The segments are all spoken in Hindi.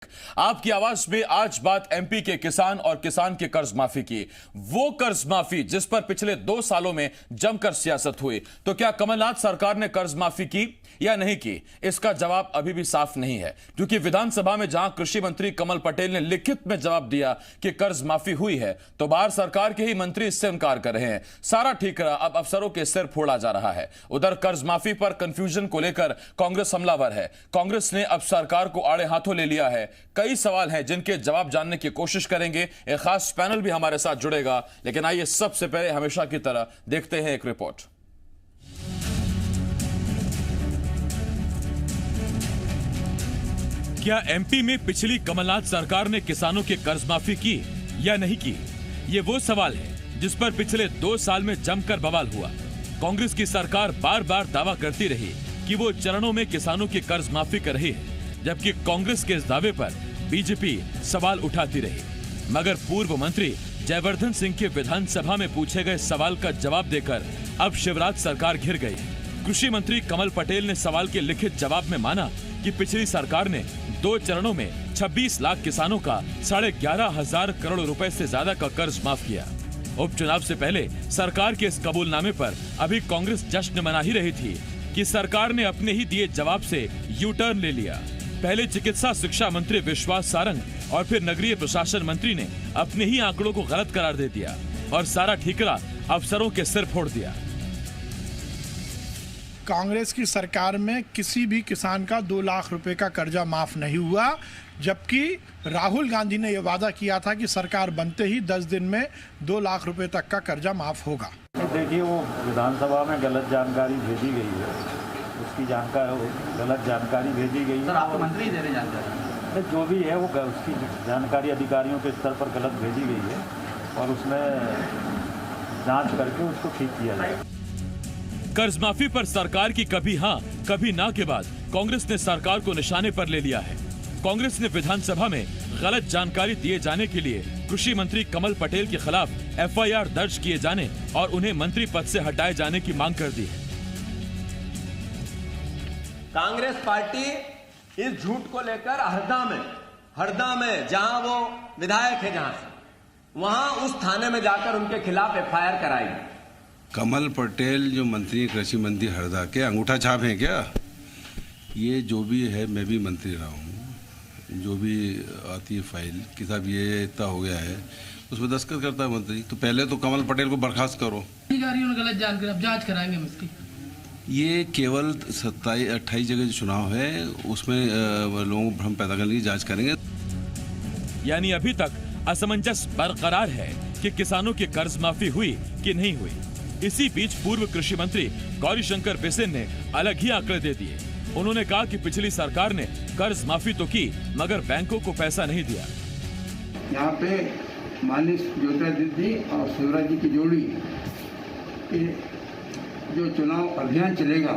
आपकी आवाज में आज बात एमपी के किसान और किसान के कर्ज माफी की। वो कर्ज माफी जिस पर पिछले 2 सालों में जमकर सियासत हुई। तो क्या कमलनाथ सरकार ने कर्ज माफी की या नहीं की, इसका जवाब अभी भी साफ नहीं है, क्योंकि विधानसभा में जहां कृषि मंत्री कमल पटेल ने लिखित में जवाब दिया कि कर्ज माफी हुई है, तो बाहर सरकार के ही मंत्री इससे इनकार कर रहे हैं। सारा ठीकरा अब अफसरों के सिर फोड़ा जा रहा है। उधर कर्ज माफी पर कंफ्यूजन को लेकर कांग्रेस हमलावर है। कांग्रेस ने अब सरकार को आड़े हाथों ले लिया है। कई सवाल हैं जिनके जवाब जानने की कोशिश करेंगे। एक खास पैनल भी हमारे साथ जुड़ेगा, लेकिन आइए सबसे पहले हमेशा की तरह देखते हैं एक रिपोर्ट। क्या एमपी में पिछली कमलनाथ सरकार ने किसानों के कर्ज माफी की या नहीं की? ये वो सवाल है जिस पर पिछले 2 साल में जमकर बवाल हुआ। कांग्रेस की सरकार बार बार दावा करती रही कि वो चरणों में किसानों की कर्ज माफी कर रही है, जबकि कांग्रेस के इस दावे पर बीजेपी सवाल उठाती रही। मगर पूर्व मंत्री जयवर्धन सिंह के विधानसभा में पूछे गए सवाल का जवाब देकर अब शिवराज सरकार घिर गई। कृषि मंत्री कमल पटेल ने सवाल के लिखित जवाब में माना कि पिछली सरकार ने 2 चरणों में 26 लाख किसानों का 11,500 करोड़ रुपए से ज्यादा का कर्ज माफ किया। उपचुनाव से पहले सरकार के इस कबूलनामे पर अभी कांग्रेस जश्न मना ही रही थी कि सरकार ने अपने ही दिए जवाब से यू टर्न ले लिया। पहले चिकित्सा शिक्षा मंत्री विश्वास सारंग और फिर नगरीय प्रशासन मंत्री ने अपने ही आंकड़ों को गलत करार दे दिया और सारा ठीकरा अफसरों के सिर फोड़ दिया। कांग्रेस की सरकार में किसी भी किसान का 2 लाख रुपए का कर्जा माफ नहीं हुआ, जबकि राहुल गांधी ने यह वादा किया था कि सरकार बनते ही 10 दिन में 2 लाख रुपए तक का कर्जा माफ होगा। देखिए, वो विधानसभा में गलत जानकारी भेजी गई है, उसकी गलत जानकारी भेजी गई है। सर, आपको मंत्री दे रहे जानकारी? जो भी है वो उसकी जानकारी अधिकारियों के स्तर पर गलत भेजी गई है और उसमें जांच करके उसको ठीक किया जाए। कर्ज माफी पर सरकार की कभी हां कभी ना के बाद कांग्रेस ने सरकार को निशाने पर ले लिया है। कांग्रेस ने विधानसभा में गलत जानकारी दिए जाने के लिए कृषि मंत्री कमल पटेल के खिलाफ एफआईआर दर्ज किए जाने और उन्हें मंत्री पद से हटाए जाने की मांग कर दी है। कांग्रेस पार्टी इस झूठ को लेकर हरदा में जहां वो विधायक है, जहां से वहां उस थाने में जाकर उनके खिलाफ एफआईआर कराई। कमल पटेल जो मंत्री कृषि मंत्री हरदा के अंगूठा छाप हैं क्या? ये जो भी है, मैं भी मंत्री रहा हूँ, जो भी आती है फाइल कि साहब ये इतना हो गया है, उसमें दस्तखत करता है मंत्री। तो पहले तो कमल पटेल को बर्खास्त करो। अधिकारियों ने गलत जानकारी, अब जांच कराएंगे हम इसकी। ये केवल 27-28 जगह जो चुनाव है उसमें लोगों को भ्रम पैदा करने की जांच करेंगे। यानी अभी तक असमंजस बरकरार है कि किसानों की कर्ज माफी हुई कि नहीं हुई। इसी बीच पूर्व कृषि मंत्री गौरीशंकर बिसेन ने अलग ही आंकड़े दे दिए। उन्होंने कहा कि पिछली सरकार ने कर्ज माफी तो की, मगर बैंकों को पैसा नहीं दिया। यहाँ पे माननीय ज्योतिरादित्य और शिवराज जी की जोड़ी जो चुनाव अभियान चलेगा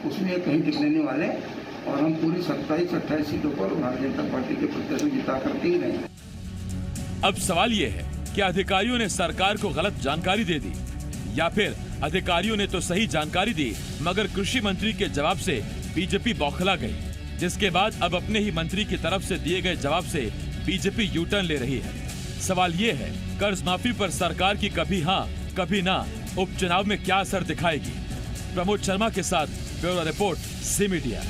उसमें कहीं टिकने वाले, और हम पूरी 27-28 सीटों पर भारतीय जनता पार्टी के प्रत्याशी जिता करते ही रहे। अब सवाल ये है कि अधिकारियों ने सरकार को गलत जानकारी दे दी, या फिर अधिकारियों ने तो सही जानकारी दी मगर कृषि मंत्री के जवाब से बीजेपी बौखला गई, जिसके बाद अब अपने ही मंत्री की तरफ से दिए गए जवाब से बीजेपी यू टर्न ले रही है। सवाल ये है, कर्ज माफी पर सरकार की कभी हां कभी ना उपचुनाव में क्या असर दिखाएगी? प्रमोद शर्मा के साथ ब्यूरो रिपोर्ट, सी मीडिया।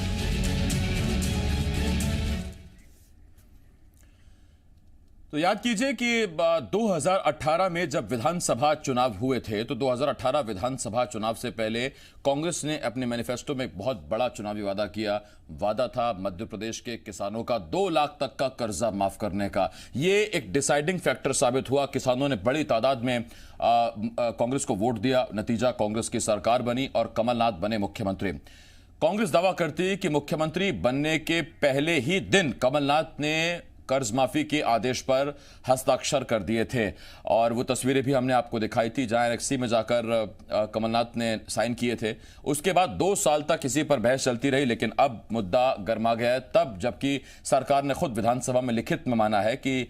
तो याद कीजिए कि 2018 में जब विधानसभा चुनाव हुए थे, तो 2018 विधानसभा चुनाव से पहले कांग्रेस ने अपने मैनिफेस्टो में एक बहुत बड़ा चुनावी वादा किया। वादा था मध्य प्रदेश के किसानों का 2 लाख तक का कर्जा माफ करने का। ये एक डिसाइडिंग फैक्टर साबित हुआ। किसानों ने बड़ी तादाद में कांग्रेस को वोट दिया। नतीजा, कांग्रेस की सरकार बनी और कमलनाथ बने मुख्यमंत्री। कांग्रेस दावा करती है कि मुख्यमंत्री बनने के पहले ही दिन कमलनाथ ने कर्ज माफी के आदेश पर हस्ताक्षर कर दिए थे और वो तस्वीरें भी हमने आपको दिखाई थी जहां एनेक्सी में जाकर कमलनाथ ने साइन किए थे। उसके बाद 2 साल तक इसी पर बहस चलती रही, लेकिन अब मुद्दा गर्मा गया है तब जबकि सरकार ने खुद विधानसभा में लिखित में माना है कि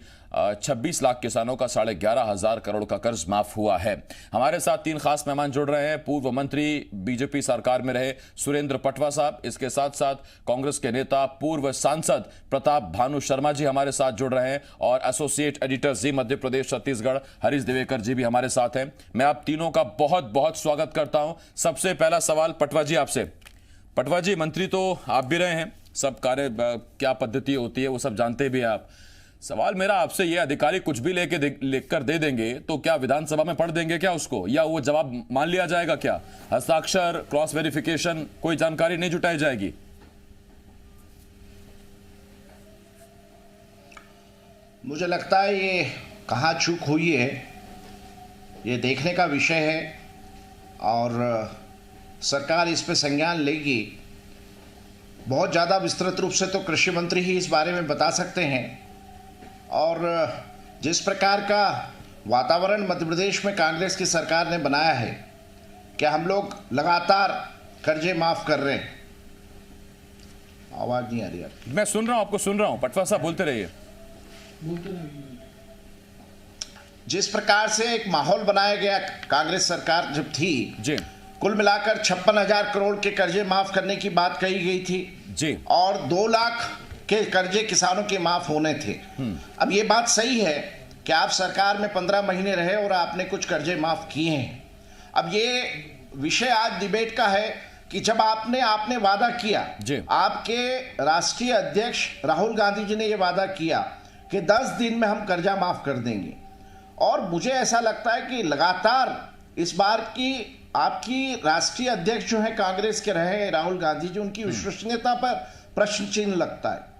26 लाख किसानों का 11,500 करोड़ का कर्ज माफ हुआ है। हमारे साथ 3 खास मेहमान जुड़ रहे हैं। पूर्व मंत्री, बीजेपी सरकार में रहे सुरेंद्र पटवा साहब, इसके साथ साथ कांग्रेस के नेता पूर्व सांसद प्रताप भानु शर्मा जी हमारे साथ जुड़ रहे हैं और एसोसिएट एडिटर जी मध्य प्रदेश छत्तीसगढ़ हरीश दिवेकर जी भी हमारे साथ हैं। मैं आप तीनों का बहुत बहुत स्वागत करता हूं। सबसे पहला सवाल पटवा जी आपसे। पटवा जी, मंत्री तो आप भी रहे हैं, सब कार्य क्या पद्धति होती है वो सब जानते भी आप। सवाल मेरा आपसे ये, अधिकारी कुछ भी लिखकर दे देंगे तो क्या विधानसभा में पढ़ देंगे क्या उसको, या वो जवाब मान लिया जाएगा? क्या हस्ताक्षर, क्रॉस वेरिफिकेशन, कोई जानकारी नहीं जुटाई जाएगी? मुझे लगता है ये कहाँ चूक हुई है ये देखने का विषय है और सरकार इस पे संज्ञान लेगी। बहुत ज़्यादा विस्तृत रूप से तो कृषि मंत्री ही इस बारे में बता सकते हैं और जिस प्रकार का वातावरण मध्य प्रदेश में कांग्रेस की सरकार ने बनाया है, क्या हम लोग लगातार कर्जे माफ कर रहे हैं? आवाज नहीं आ रही है। मैं सुन रहा हूं, आपको सुन रहा हूं, पटवा साहब बोलते रहिए। जिस प्रकार से एक माहौल बनाया गया कांग्रेस सरकार जब थी जी, कुल मिलाकर 56,000 करोड़ के कर्जे माफ करने की बात कही गई थी जी और 2 लाख के कर्जे किसानों के माफ होने थे। अब ये बात सही है कि आप सरकार में 15 महीने रहे और आपने कुछ कर्जे माफ किए हैं। अब ये विषय आज डिबेट का है कि जब आपने वादा किया, आपके राष्ट्रीय अध्यक्ष राहुल गांधी जी ने ये वादा किया कि 10 दिन में हम कर्जा माफ कर देंगे और मुझे ऐसा लगता है कि लगातार इस बार की आपकी राष्ट्रीय अध्यक्ष जो है कांग्रेस के रहे राहुल गांधी जी, उनकी विश्वसनीयता पर प्रश्न चिन्ह लगता है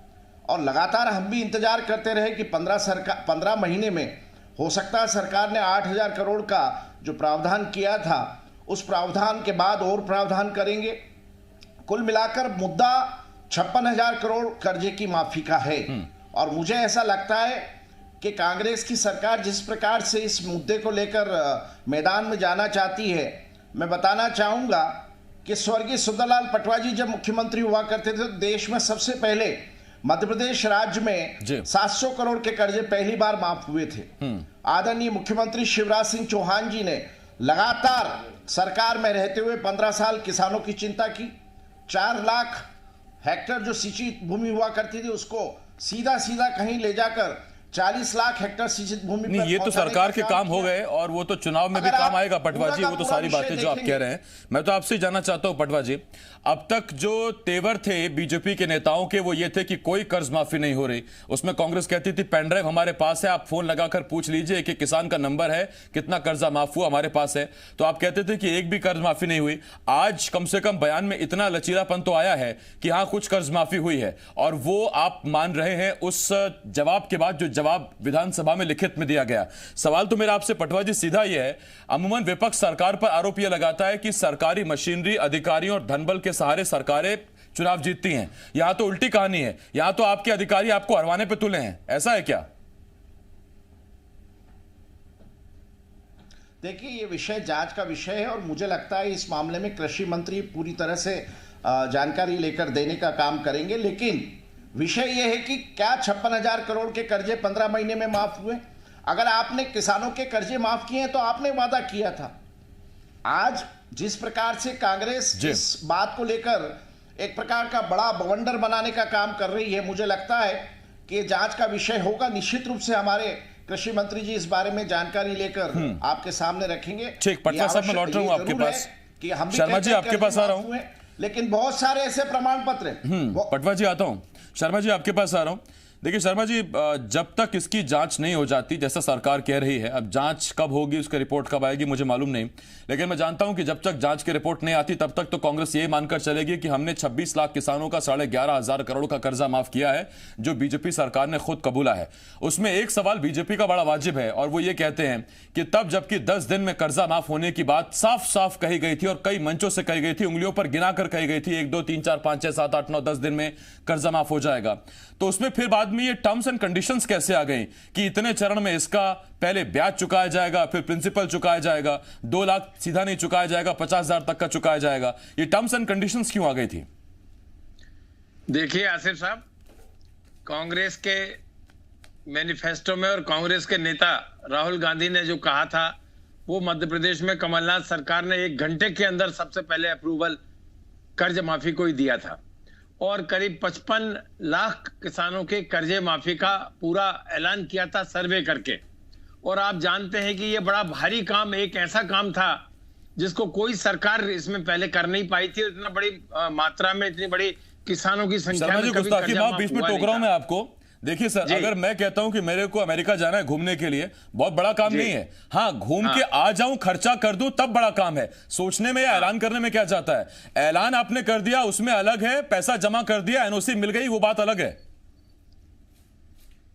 और लगातार हम भी इंतजार करते रहे कि 15 महीने में हो सकता है सरकार ने 8,000 करोड़ का जो प्रावधान किया था उस प्रावधान के बाद और प्रावधान करेंगे। कुल मिलाकर मुद्दा 56,000 करोड़ कर्जे की माफी का है और मुझे ऐसा लगता है कि कांग्रेस की सरकार जिस प्रकार से इस मुद्दे को लेकर मैदान में जाना चाहती है, मैं बताना चाहूंगा कि स्वर्गीय सुंदरलाल पटवा जी जब मुख्यमंत्री हुआ करते थे तो देश में सबसे पहले मध्य प्रदेश राज्य में 700 करोड़ के कर्जे पहली बार माफ हुए थे। आदरणीय मुख्यमंत्री शिवराज सिंह चौहान जी ने लगातार सरकार में रहते हुए 15 साल किसानों की चिंता की। 4 लाख हेक्टेयर जो सिंचित भूमि हुआ करती थी उसको सीधा कहीं ले जाकर 40 लाख हेक्टेयर सिंचित भूमि नहीं, ये तो सरकार के काम हो गए और वो तो चुनाव में भी काम आएगा पटवा जी, वो तो सारी बातें जो आप कह रहे हैं। मैं तो आपसे जानना चाहता हूं पटवा जी, अब तक जो तेवर थे बीजेपी के नेताओं के वो ये थे कि कोई कर्ज माफी नहीं हो रही। उसमें कांग्रेस कहती थी पेन ड्राइव हमारे पास है, आप फोन लगाकर पूछ लीजिए कि किसान का नंबर है, कितना कर्जा माफ हुआ हमारे पास है। तो आप कहते थे कि एक भी कर्ज माफी नहीं हुई। आज कम से कम बयान में इतना लचीलापन तो आया है कि हाँ कुछ कर्ज माफी हुई है और वो आप मान रहे हैं उस जवाब के बाद जो जवाब विधानसभा में लिखित में दिया गया। सवाल तो मेरा आपसे पटवा जी सीधा यह है, अमूमन विपक्ष सरकार पर आरोप यह लगाता है कि सरकारी मशीनरी, अधिकारियों और धनबल के सहारे सरकारें चुनाव जीतती हैं। यहां तो उल्टी कहानी है, यहां तो आपके अधिकारी आपको हरवाने पे तुले हैं, ऐसा है क्या? देखिए, ये विषय जांच का विषय है और मुझे लगता है इस मामले में कृषि मंत्री पूरी तरह से जानकारी लेकर देने का काम करेंगे। लेकिन विषय यह है कि क्या 56,000 करोड़ के कर्जे 15 महीने में माफ हुए? अगर आपने किसानों के कर्जे माफ किए हैं तो आपने वादा किया था। आज जिस प्रकार से कांग्रेस इस बात को लेकर एक प्रकार का बड़ा बवंडर बनाने का काम कर रही है, मुझे लगता है कि जांच का विषय होगा। निश्चित रूप से हमारे कृषि मंत्री जी इस बारे में जानकारी लेकर आपके सामने रखेंगे। ठीक, पटवा साहब मैं लौट रहा हूं आपके पास। कि हम शर्मा जी आपके पास आ रहा हूं, लेकिन बहुत सारे ऐसे प्रमाण पत्र पटवा जी आता हूं। शर्मा जी आपके पास आ रहा हूं। देखिए शर्मा जी, जब तक इसकी जांच नहीं हो जाती, जैसा सरकार कह रही है, अब जांच कब होगी, उसकी रिपोर्ट कब आएगी मुझे मालूम नहीं, लेकिन मैं जानता हूं कि जब तक जांच की रिपोर्ट नहीं आती तब तक तो कांग्रेस ये मानकर चलेगी कि हमने 26 लाख किसानों का 11,500 करोड़ का कर्जा माफ किया है, जो बीजेपी सरकार ने खुद कबूला है। उसमें एक सवाल बीजेपी का बड़ा वाजिब है और वो ये कहते हैं कि तब जबकि 10 दिन में कर्जा माफ होने की बात साफ साफ कही गई थी और कई मंचों से कही गई थी, उंगलियों पर गिनाकर कही गई थी, 1 2 3 4 5 6 7 8 9 10 दिन में कर्जा माफ हो जाएगा, तो उसमें फिर बाद बाद में ये टर्म्स एंड कंडीशंस कैसे आ गई कि इतने चरण में इसका पहले ब्याज चुकाया जाएगा, फिर प्रिंसिपल चुकाया जाएगा, 2 लाख सीधा नहीं चुकाया जाएगा, 50,000 तक का चुकाया जाएगा? ये टर्म्स एंड कंडीशंस क्यों आ गई थी? देखिए आसिफ साहब, कांग्रेस के मैनिफेस्टो में और कांग्रेस के नेता राहुल गांधी ने जो कहा था, वो मध्य प्रदेश में कमलनाथ सरकार ने 1 घंटे के अंदर सबसे पहले अप्रूवल कर्ज माफी को ही दिया था और करीब 55 लाख किसानों के कर्जे माफी का पूरा ऐलान किया था सर्वे करके। और आप जानते हैं कि ये बड़ा भारी काम, एक ऐसा काम था जिसको कोई सरकार इसमें पहले कर नहीं पाई थी। इतना बड़ी मात्रा में, इतनी बड़ी किसानों की संख्या में गुस्ताखी माफ, बीच में टोक रहा हूं मैं आपको। देखिए सर, अगर मैं कहता हूं कि मेरे को अमेरिका जाना है घूमने के लिए, बहुत बड़ा काम नहीं है। हाँ, घूम के आ जाऊं, खर्चा कर दूं, तब बड़ा काम है। सोचने में या ऐलान करने में क्या जाता है? ऐलान आपने कर दिया, उसमें अलग है, पैसा जमा कर दिया, एनओसी मिल गई, वो बात अलग है।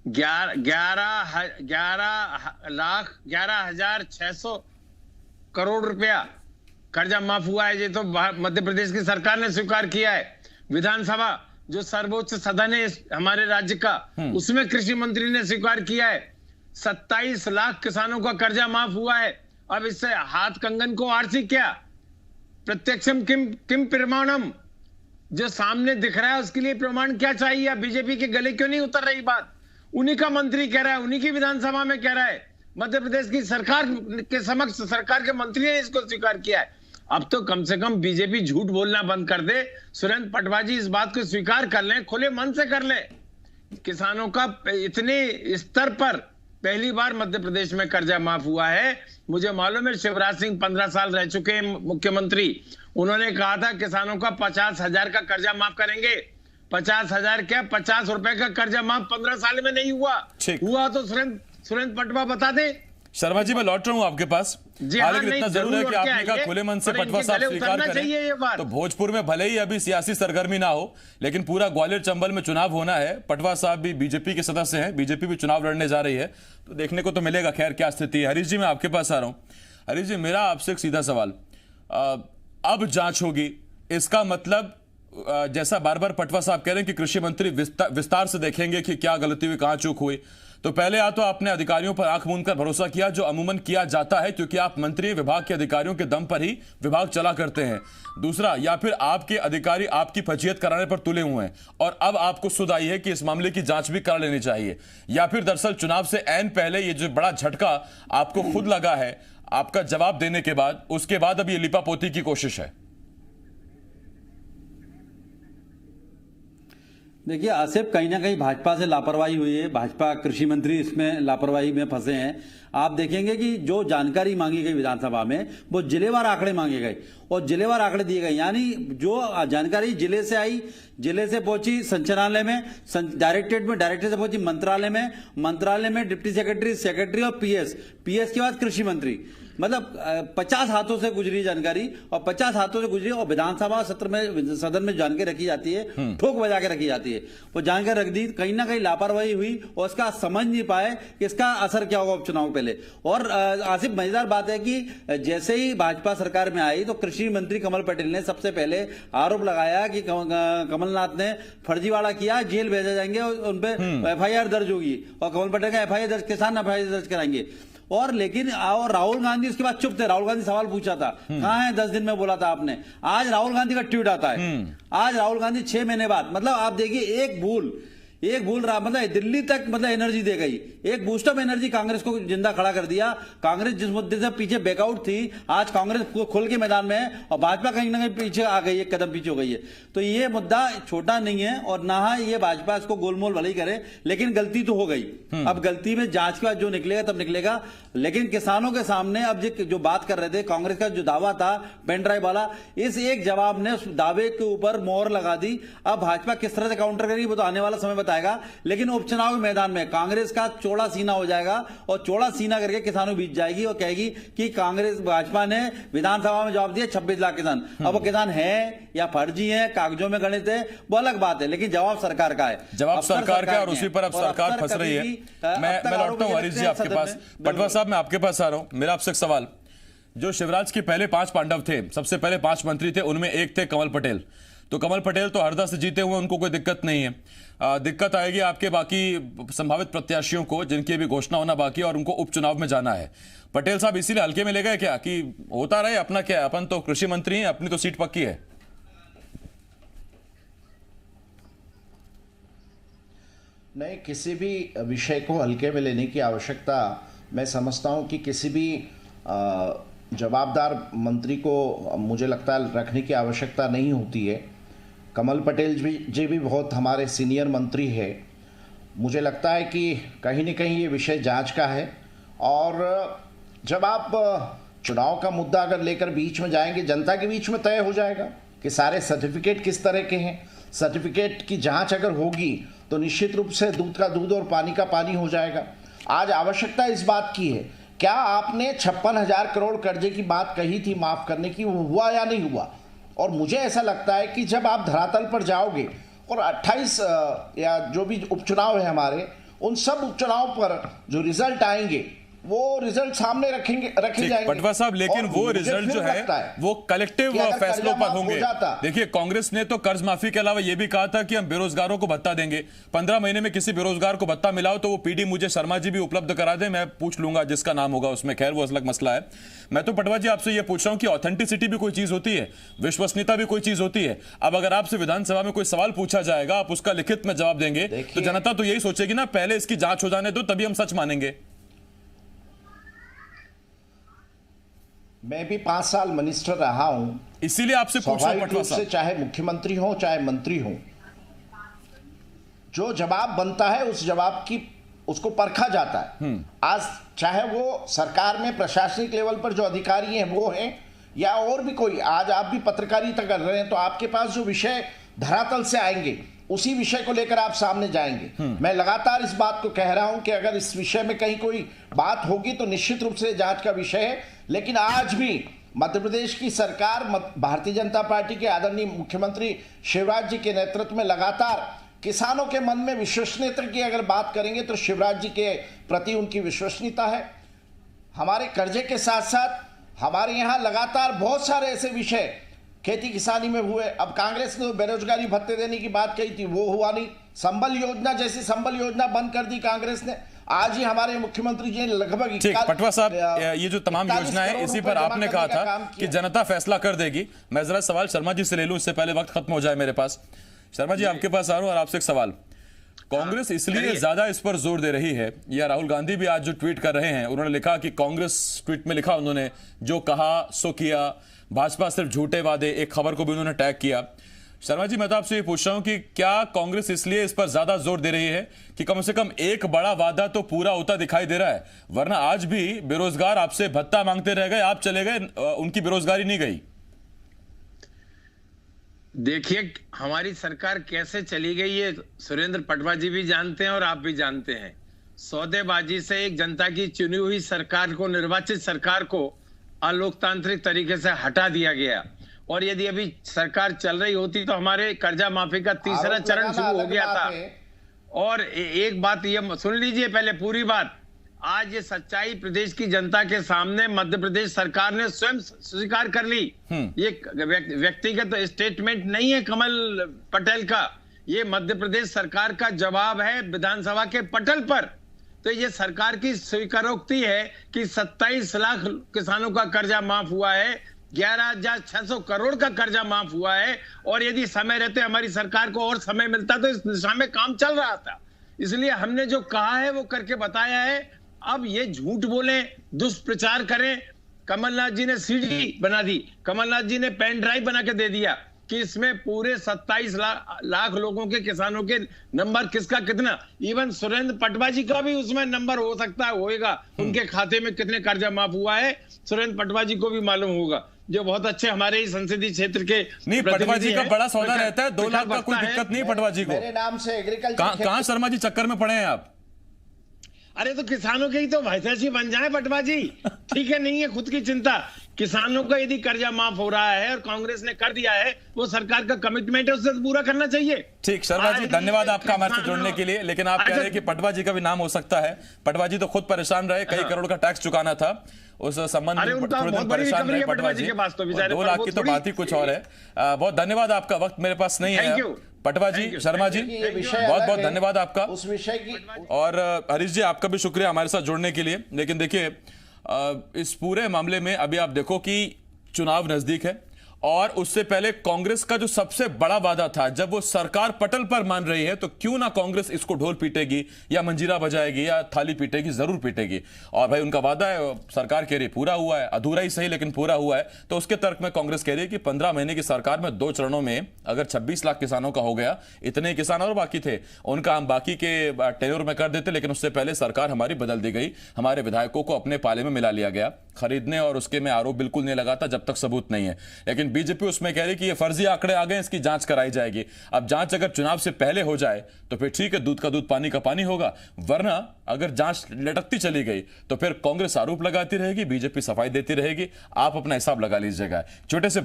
11,600 करोड़ रुपया कर्जा माफ हुआ है। ये तो मध्य प्रदेश की सरकार ने स्वीकार किया है। विधानसभा जो सर्वोच्च सदन है हमारे राज्य का, उसमें कृषि मंत्री ने स्वीकार किया है। 27 लाख किसानों का कर्जा माफ हुआ है। अब इससे हाथ कंगन को आरसी क्या? प्रत्यक्षम किम प्रमाणम, जो सामने दिख रहा है उसके लिए प्रमाण क्या चाहिए? बीजेपी के गले क्यों नहीं उतर रही बात? उन्हीं का मंत्री कह रहा है, उन्हीं की विधानसभा में कह रहा है, मध्य प्रदेश की सरकार के समक्ष सरकार के मंत्री ने इसको स्वीकार किया है। अब तो कम से कम बीजेपी झूठ बोलना बंद कर दे। सुरेंद्र पटवा जी इस बात को स्वीकार कर लें, खुले मन से कर लें। किसानों का इतने स्तर पर पहली बार मध्य प्रदेश में कर्जा माफ हुआ है। मुझे मालूम है शिवराज सिंह 15 साल रह चुके हैं मुख्यमंत्री, उन्होंने कहा था किसानों का 50,000 का कर्जा माफ करेंगे। 50,000 क्या, 50 रुपए का कर्जा माफ 15 साल में नहीं हुआ। हुआ तो सुरेंद्र पटवा बता दे। शर्मा जी, मैं लौट रहा हूं आपके पास। हालांकि इतना जरूर है कि आपने कहा खुले मन से पटवा साहब स्वीकार करें, तो भोजपुर में भले ही अभी सियासी सरगर्मी ना हो, लेकिन पूरा ग्वालियर चंबल में चुनाव होना है। पटवा साहब भी बीजेपी के सदस्य हैं, बीजेपी भी चुनाव लड़ने जा रही है, तो देखने को तो मिलेगा खैर क्या स्थिति है। हरीश जी, मैं आपके पास आ रहा हूं। हरीश जी, मेरा आपसे एक सीधा सवाल, अब जांच होगी, इसका मतलब जैसा बार बार पटवा साहब कह रहे हैं कि कृषि मंत्री विस्तार से देखेंगे कि क्या गलती हुई, कहां चूक हुई, तो पहले या तो आपने अधिकारियों पर आंख मूंद कर भरोसा किया, जो अमूमन किया जाता है क्योंकि आप मंत्री विभाग के अधिकारियों के दम पर ही विभाग चला करते हैं। दूसरा, या फिर आपके अधिकारी आपकी फजीहत कराने पर तुले हुए हैं और अब आपको सुध आई है कि इस मामले की जांच भी करा लेनी चाहिए, या फिर दरअसल चुनाव से ऐन पहले ये जो बड़ा झटका आपको खुद लगा है आपका जवाब देने के बाद, उसके बाद अब ये लिपापोती की कोशिश है। देखिए आसिफ, कहीं ना कहीं भाजपा से लापरवाही हुई है। भाजपा कृषि मंत्री इसमें लापरवाही में फंसे हैं। आप देखेंगे कि जो जानकारी मांगी गई विधानसभा में, वो जिलेवार आंकड़े मांगे गए और जिलेवार आंकड़े दिए गए, यानी जो जानकारी जिले से आई, जिले से पहुंची संचालनालय में, डायरेक्टरेट में, डायरेक्टरेट से पहुंची मंत्रालय में, मंत्रालय में डिप्टी सेक्रेटरी, सेक्रेटरी और पीएस के बाद कृषि मंत्री। मतलब 50 हाथों से गुजरी जानकारी और 50 हाथों से गुजरी, और विधानसभा सत्र में, सदन में जानकारी रखी जाती है, ठोक बजा के रखी जाती है। वो जानकारी रख दी, कहीं ना कहीं लापरवाही हुई और उसका समझ नहीं पाए कि इसका असर क्या होगा उपचुनाव पहले। और आसिफ, मजेदार बात है कि जैसे ही भाजपा सरकार में आई तो कृषि मंत्री कमल पटेल ने सबसे पहले आरोप लगाया कि कमलनाथ ने फर्जीवाड़ा किया, जेल भेजे जाएंगे और उनपे FIR दर्ज होगी, और कमल पटेल का FIR दर्ज, किसान FIR दर्ज कराएंगे। और लेकिन राहुल गांधी उसके बाद चुप थे। राहुल गांधी सवाल पूछा था, कहां है 10 दिन में बोला था आपने। आज राहुल गांधी का ट्वीट आता है, आज राहुल गांधी 6 महीने बाद, मतलब आप देखिए एक भूल रहा, मतलब दिल्ली तक मतलब एनर्जी दे गई, एक बूस्ट ऑफ एनर्जी कांग्रेस को जिंदा खड़ा कर दिया। कांग्रेस जिस मुद्दे से पीछे बैकआउट थी, आज कांग्रेस खुल के मैदान में है और भाजपा कहीं ना कहीं पीछे आ गई है, कदम पीछे हो गई है। तो ये मुद्दा छोटा नहीं है और ना ये भाजपा इसको गोलमोल भले ही करे, लेकिन गलती तो हो गई। अब गलती में जांच के बाद जो निकलेगा तब निकलेगा। लेकिन किसानों के सामने अब जो बात कर रहे थे, कांग्रेस का जो दावा था पेन ड्राइव वाला, इस एक जवाब ने उस दावे के ऊपर मोहर लगा दी। अब भाजपा किस तरह से काउंटर करेगी वो तो आने वाला समय बताएगा। लेकिन उपचुनाव के मैदान में कांग्रेस का चौड़ा सीना हो जाएगा और चौड़ा सीना करके किसानों बीच जाएगी और कहेगी कि कांग्रेस, भाजपा ने विधानसभा में जवाब दिया 26 लाख किसान। अब वो किसान है या फर्जी है, कागजों में गणित है, वो अलग बात है, लेकिन जवाब सरकार का है। जवाब सरकार का है और उसी पर अब सरकार फंस रही है। मैं लौटता हूं हरीश जी आपके पास। पटवा साहब, मैं आपके पास आ रहा हूं। मेरा आपसे एक सवाल, जो शिवराज के पहले 5 पांडव थे, सबसे पहले 5 मंत्री थे, उनमें एक थे कमल पटेल। तो कमल पटेल तो हरदा से जीते हुए, उनको कोई दिक्कत नहीं है। दिक्कत आएगी आपके बाकी संभावित प्रत्याशियों को जिनकी भी घोषणा होना बाकी है और उनको उपचुनाव में जाना है। पटेल साहब इसीलिए हल्के में ले गए क्या कि होता रहे, अपना क्या है, अपन तो कृषि मंत्री हैं, अपनी तो सीट पक्की है। नहीं, किसी भी विषय को हल्के में लेने की आवश्यकता, मैं समझता हूं कि किसी भी जवाबदार मंत्री को मुझे लगता है रखने की आवश्यकता नहीं होती है। कमल पटेल जी भी बहुत हमारे सीनियर मंत्री है। मुझे लगता है कि कहीं न कहीं ये विषय जांच का है, और जब आप चुनाव का मुद्दा अगर लेकर बीच में जाएंगे, जनता के बीच में तय हो जाएगा कि सारे सर्टिफिकेट किस तरह के हैं। सर्टिफिकेट की जांच अगर होगी तो निश्चित रूप से दूध का दूध और पानी का पानी हो जाएगा। आज आवश्यकता इस बात की है, क्या आपने 56,000 करोड़ कर्जे की बात कही थी माफ करने की, वो हुआ या नहीं हुआ? और मुझे ऐसा लगता है कि जब आप धरातल पर जाओगे और 28 या जो भी उपचुनाव है हमारे, उन सब उपचुनाव पर जो रिजल्ट आएंगे वो रिजल्ट सामने रखे जाएंगे। पटवा साहब, लेकिन वो रिजल्ट जो है वो कलेक्टिव फैसलों पर होंगे। देखिए, कांग्रेस ने तो कर्ज माफी के अलावा ये भी कहा था कि हम बेरोजगारों को भत्ता देंगे। 15 महीने में किसी बेरोजगार को भत्ता मिला हो तो वो पीडी मुझे शर्मा जी भी उपलब्ध करा दें, मैं पूछ लूंगा जिसका नाम होगा उसमें। खैर, वो अलग मसला है। मैं तो पटवा जी आपसे ये पूछ रहा हूं कि ऑथेंटिसिटी भी कोई चीज होती है, विश्वसनीयता भी कोई चीज होती है। अब अगर आपसे विधानसभा में कोई सवाल पूछा जाएगा, आप उसका लिखित में जवाब देंगे तो जनता तो यही सोचेगी ना, पहले इसकी जांच हो जाने दो तभी हम सच मानेंगे। मैं भी 5 साल मिनिस्टर रहा हूं, इसीलिए आपसे पूछ रहा हूं पटवा साहब, चाहे मुख्यमंत्री हो चाहे मंत्री हो, जो जवाब बनता है उस जवाब की उसको परखा जाता है। आज चाहे वो सरकार में प्रशासनिक लेवल पर जो अधिकारी हैं वो हैं या और भी कोई, आज आप भी पत्रकारिता कर रहे हैं तो आपके पास जो विषय धरातल से आएंगे उसी विषय को लेकर आप सामने जाएंगे। मैं लगातार इस बात को कह रहा हूं कि अगर इस विषय में कहीं कोई बात होगी तो निश्चित रूप से जांच का विषय है। लेकिन आज भी मध्य प्रदेश की सरकार, भारतीय जनता पार्टी के आदरणीय मुख्यमंत्री शिवराज जी के नेतृत्व में लगातार किसानों के मन में विश्वसनीयता की अगर बात करेंगे तो शिवराज जी के प्रति उनकी विश्वसनीयता है। हमारे कर्जे के साथ साथ हमारे यहाँ लगातार बहुत सारे ऐसे विषय खेती किसानी में हुए। अब कांग्रेस ने बेरोजगारी भत्ते देने की बात कही थी, वो हुआ नहीं। संबल योजना जैसी संबल योजना बंद कर दी कांग्रेस ने। आज ही हमारे मुख्यमंत्री जी ने लगभग पटवा साहब, ये जो तमाम योजना है इसी पर आपने कहा था कि जनता फैसला कर देगी। मैं जरा सवाल शर्मा जी से ले लूं, इससे पहले वक्त खत्म हो जाए मेरे पास। शर्मा जी, आपके पास आ रहा हूं और आपसे एक सवाल। कांग्रेस इसलिए ज्यादा इस पर जोर दे रही है, या राहुल गांधी भी आज जो ट्वीट कर रहे हैं, उन्होंने लिखा कि कांग्रेस, ट्वीट में लिखा उन्होंने, जो कहा सो किया, भाजपा सिर्फ झूठे वादे, एक खबर को भी उन्होंने टैग किया। शर्मा जी, मैं तो आपसे ये पूछ रहा हूं कि क्या कांग्रेस इसलिए इस पर ज्यादा जोर दे रही है कि कम से कम एक बड़ा वादा तो पूरा होता दिखाई दे रहा है, वरना आज भी बेरोजगार आपसे भत्ता मांगते रह गए, आप चले गए, उनकी बेरोजगारी नहीं गई। देखिए, हमारी सरकार कैसे चली गई ये सुरेंद्र पटवा जी भी जानते हैं और आप भी जानते हैं। सौदेबाजी से एक जनता की चुनी हुई सरकार को, निर्वाचित सरकार को अलोकतांत्रिक तरीके से हटा दिया गया। और यदि अभी सरकार चल रही होती तो हमारे कर्जा माफी का तीसरा चरण शुरू हो गया था। और एक बात ये सुन लीजिए पहले पूरी बात, आज ये सच्चाई प्रदेश की जनता के सामने मध्य प्रदेश सरकार ने स्वयं स्वीकार कर ली। ये व्यक्तिगत स्टेटमेंट नहीं है कमल पटेल का, ये मध्य प्रदेश सरकार का जवाब है विधानसभा के पटल पर। तो ये सरकार की स्वीकारोक्ति है कि 27 लाख किसानों का कर्जा माफ हुआ है, 11,600 करोड़ का कर्जा माफ हुआ है। और यदि समय रहते हमारी सरकार को और समय मिलता तो इस दिशा में काम चल रहा था। इसलिए हमने जो कहा है वो करके बताया है। अब ये झूठ बोले, दुष्प्रचार करें। कमलनाथ जी ने सीडी बना दी, कमलनाथ जी ने पेन ड्राइव बना के दे दिया कि इसमें पूरे 27 लाख लोगों के किसानों के नंबर किसका कितना, इवन सुरेंद्र पटवा जी का भी उसमें नंबर हो सकता है, होएगा, उनके खाते में कितने कर्जा माफ हुआ है सुरेंद्र पटवा जी को भी मालूम होगा, जो बहुत अच्छे हमारे ही संसदीय क्षेत्र के। नहीं, पटवा जी का बड़ा सौदा रहता है, 2 लाख का कोई दिक्कत नहीं पटवा जी को। मेरे नाम से एग्रीकल्चर, कहां शर्मा जी चक्कर में पड़े हैं आप? अरे तो किसानों के ही तो भैंसाची बन जाए पटवा जी। ठीक है, नहीं है खुद की चिंता। किसानों का यदि कर्जा माफ हो रहा है और कांग्रेस ने कर दिया है, वो सरकार का कमिटमेंट है, उससे पूरा करना चाहिए। ठीक, शर्मा जी धन्यवाद आपका हमारे साथ जुड़ने के लिए। लेकिन आप कह रहे हैं कि पटवा जी का भी नाम हो सकता है। पटवा जी तो खुद परेशान रहे, कई करोड़ का टैक्स चुकाना था, उस संबंध में थोड़े दिन परेशान रहे पटवा जी। 2 लाख की तो बात ही कुछ और है। बहुत धन्यवाद आपका, वक्त मेरे पास नहीं है पटवा जी, शर्मा जी बहुत बहुत धन्यवाद आपका उस विषय की। और हरीश जी आपका भी शुक्रिया हमारे साथ जुड़ने के लिए। लेकिन देखिए इस पूरे मामले में अभी आप देखो कि चुनाव नजदीक है और उससे पहले कांग्रेस का जो सबसे बड़ा वादा था, जब वो सरकार पटल पर मान रही है तो क्यों ना कांग्रेस इसको ढोल पीटेगी या मंजीरा बजाएगी या थाली पीटेगी, जरूर पीटेगी। और भाई उनका वादा है, सरकार कह रही पूरा हुआ है, अधूरा ही सही लेकिन पूरा हुआ है। तो उसके तर्क में कांग्रेस कह रही है कि 15 महीने की सरकार में 2 चरणों में अगर 26 लाख किसानों का हो गया, इतने किसान और बाकी थे उनका हम बाकी के टेन्योर में कर देते, लेकिन उससे पहले सरकार हमारी बदल दी गई, हमारे विधायकों को अपने पाले में मिला लिया गया। खरीदने और उसके में आरोप बिल्कुल नहीं लगाता जब तक सबूत नहीं है। लेकिन बीजेपी उसमें कह रही कि ये फर्जी आंकड़े आ गए, इसकी जांच कराई जाएगी। अब जांच अगर चुनाव से पहले हो जाए तो फिर ठीक है, दूध का दूध पानी का पानी होगा, वरना अगर जांच लटकती चली गई तो फिर कांग्रेस आरोप लगाती रहेगी, बीजेपी सफाई देती रहेगी। आप अपना हिसाब लगा लीजिएगा। छोटे से